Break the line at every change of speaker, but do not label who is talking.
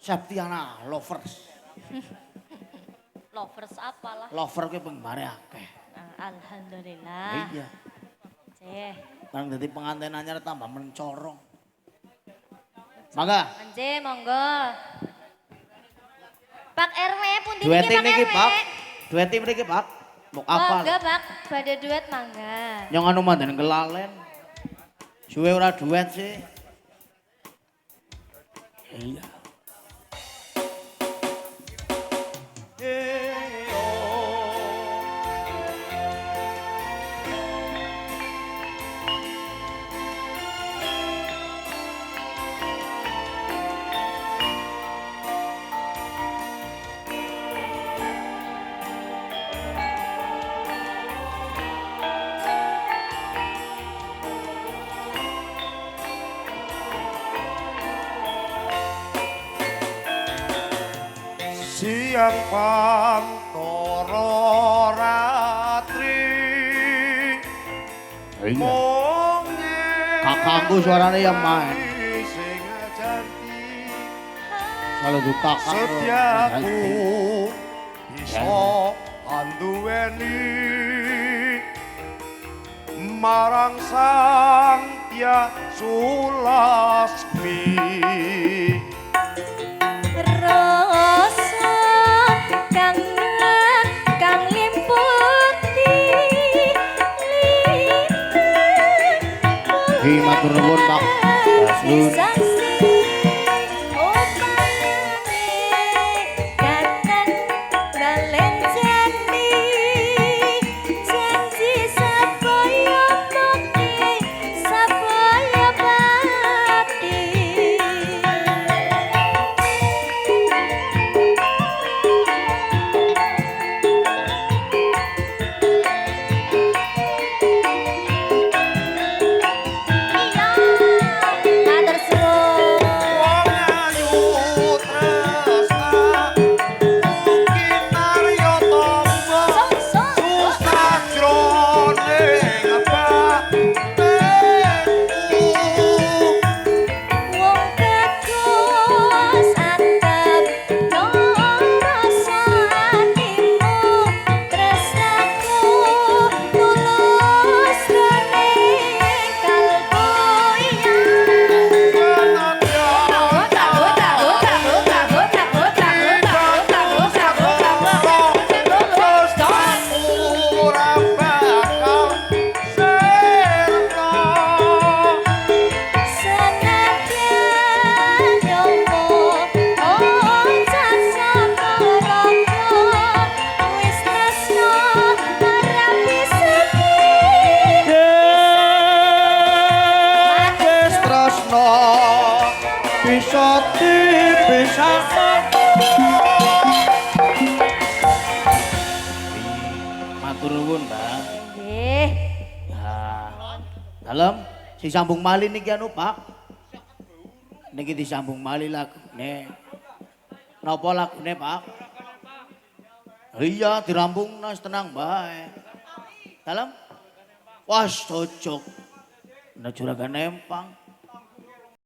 Septiana Lovers.
Lovers apalah.
Lover kuwi pengemare akeh.
Alhamdulillah.
Iya.
Cih.
Nang dadi pengantin anyar tambah mencorong. Mangga.
Nggih, monggo. Pak RW pundi
Duet
niki Pak
niki,
RW?
Pak. Duet mriki, Pak. Mau apa?
Monggo, Pak. Badhe duet mangga.
Nyong anu mandan kelalen. Suwe ora duet sih. Iya.
Siang pantoro ratri
Kakakku suaranya yang main. Kalau du kakak
setiaku bisa anduweni marang sang Tia Sulasmi.
Matur nuwun Pak. Nuwun.
Bisa dipisahkan.
Matur nuwun, Mbak.
Nggih.
Nah, dalem disambung malih niki anu, Pak. Niki disambung malih lagune. Napa lagune, Pak? Iya, dirampung nas tenang bae. Dalem. Wah, cocok. Nek juragan nempang.